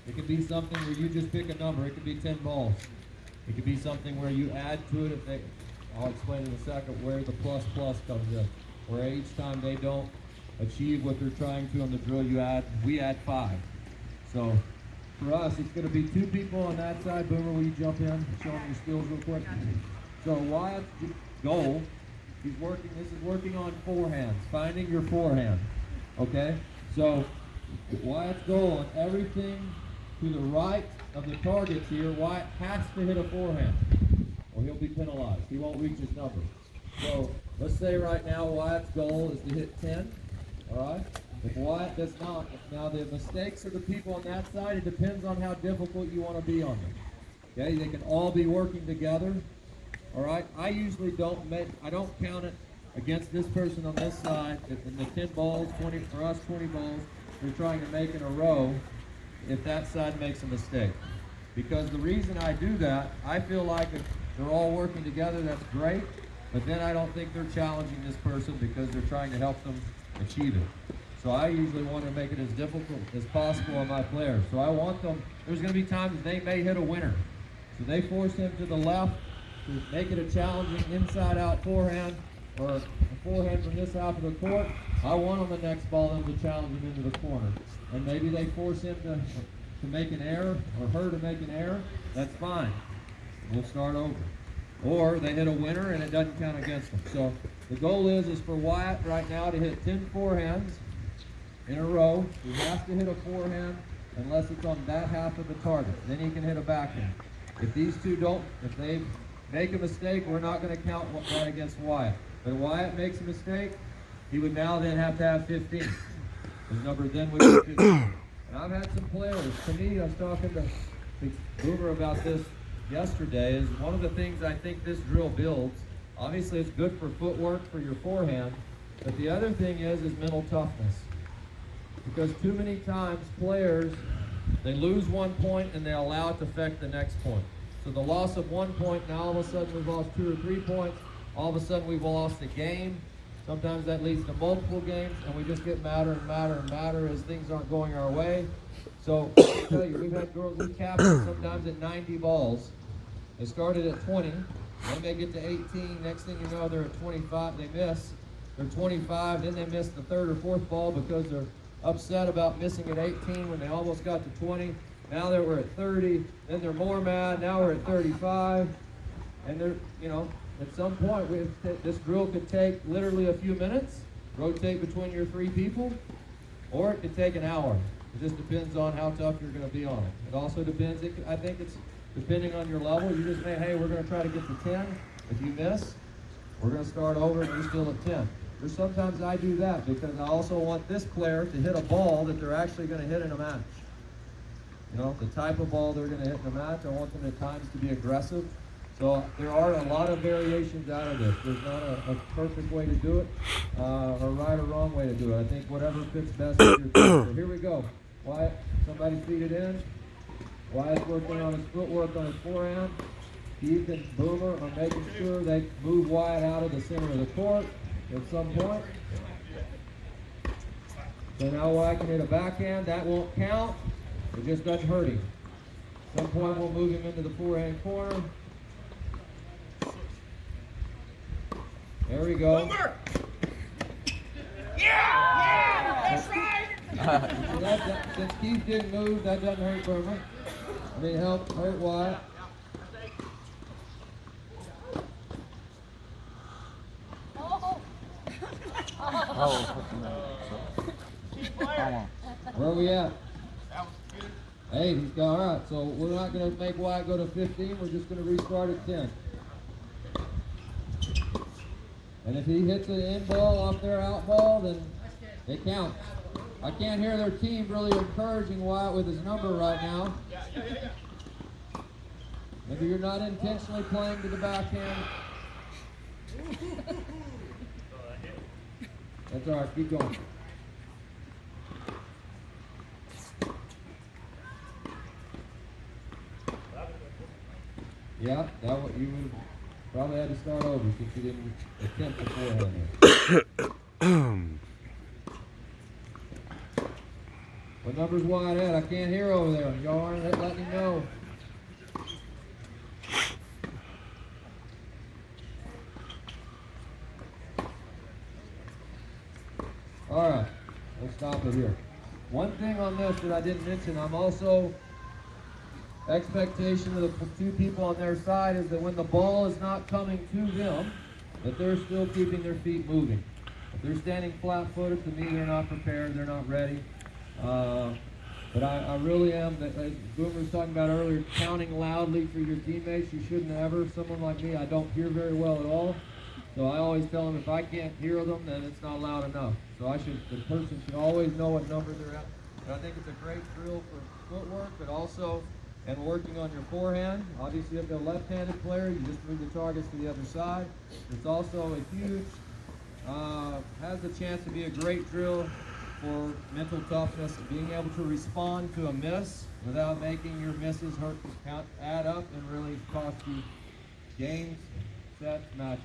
It could be something where you just pick a number. It could be 10 balls. It could be something where you add to it. I'll explain in a second where the plus plus comes in. Where each time they don't achieve what they're trying to on the drill, we add 5. So for us, it's going to be 2 people on that side. Boomer, will you jump in? Show them your skills real quick. So Wyatt's goal, this is working on forehands, finding your forehand. Okay? So Wyatt's goal on everything to the right of the targets here, Wyatt has to hit a forehand or he'll be penalized. He won't reach his number. So let's say right now Wyatt's goal is to hit 10. All right? If Wyatt does not, now the mistakes of the people on that side, it depends on how difficult you want to be on them. Okay? They can all be working together. All right? I usually don't count it against this person on this side. In the 10 balls, 20 for us, 20 balls, we're trying to make in a row if that side makes a mistake. Because the reason I do that, I feel like if they're all working together, that's great, but then I don't think they're challenging this person because they're trying to help them achieve it. So I usually want to make it as difficult as possible on my players. So I want them, there's going to be times they may hit a winner. So they force him to the left to make it a challenging inside-out forehand, or a forehand from this half of the court. I want on the next ball them to challenge him into the corner. And maybe they force him to make an error, or her to make an error. That's fine. We'll start over. Or they hit a winner and it doesn't count against them. So the goal is for Wyatt right now to hit 10 forehands in a row. He has to hit a forehand unless it's on that half of the target. Then he can hit a backhand. If these two don't, if they make a mistake, we're not going to count that against Wyatt. But if Wyatt makes a mistake, he would now then have to have 15. His number then would be 15. And I've had some players. To me, I was talking to Boomer about this yesterday, is one of the things I think this drill builds. Obviously, it's good for footwork, for your forehand. But the other thing is mental toughness. Because too many times players, they lose 1 point and they allow it to affect the next point. So the loss of 1 point, now all of a sudden we've lost 2 or 3 points. All of a sudden we've lost a game. Sometimes that leads to multiple games, and we just get madder and madder and madder as things aren't going our way. So I tell you, we've had girls we captain sometimes at 90 balls. They started at 20. Then they get to 18. Next thing you know, they're at 25. They miss. They're 25. Then they miss the 3rd or 4th ball because they're upset about missing at 18 when they almost got to 20. Now that we're at 30. Then they're more mad. Now we're at 35. And they're, at some point, this drill could take literally a few minutes, rotate between your 3 people, or it could take an hour. It just depends on how tough you're going to be on it. It also depends, I think it's depending on your level. You just may, hey, we're going to try to get to 10. If you miss, we're going to start over and you're still at 10. There's sometimes I do that because I also want this player to hit a ball that they're actually going to hit in a match. The type of ball they're going to hit in a match, I want them at times to be aggressive. So there are a lot of variations out of this. There's not a perfect way to do it, a right or wrong way to do it. I think whatever fits best with your team. So here we go. Wyatt, somebody feed it in. Wyatt's working on his footwork on his forehand. Keith and Boomer are making sure they move Wyatt out of the center of the court at some point. So now Wyatt can hit a backhand. That won't count. It just doesn't hurt him. At some point we'll move him into the forehand corner. There we go. Yeah, that's right. Since Keith didn't move, that doesn't hurt Boomer. I mean, hurt Wyatt. Where are we at? 8. He's got, all right, so we're not going to make Wyatt go to 15. We're just going to restart at 10. And if he hits an in ball off their out ball, then it counts. I can't hear their team really encouraging Wyatt with his number right now. Maybe you're not intentionally playing to the backhand. That's all right, keep going. Yeah, that what you would probably had to start over since you didn't attempt the forehand. What number's wide at? I can't hear over there. Y'all aren't letting me know. All right, we'll stop it here. One thing on this that I didn't mention, I'm also, expectation of the two people on their side is that when the ball is not coming to them, that they're still keeping their feet moving. If they're standing flat-footed, to me, they're not prepared, they're not ready. But I really am, as Boomer was talking about earlier, counting loudly for your teammates. You shouldn't ever. Someone like me, I don't hear very well at all. So I always tell them if I can't hear them, then it's not loud enough. So the person should always know what number they're at. And I think it's a great drill for footwork, but also, and working on your forehand. Obviously, if you're a left-handed player, you just move the targets to the other side. It's also a huge, has the chance to be a great drill for mental toughness, being able to respond to a miss without making your misses add up and really cost you games, sets, matches.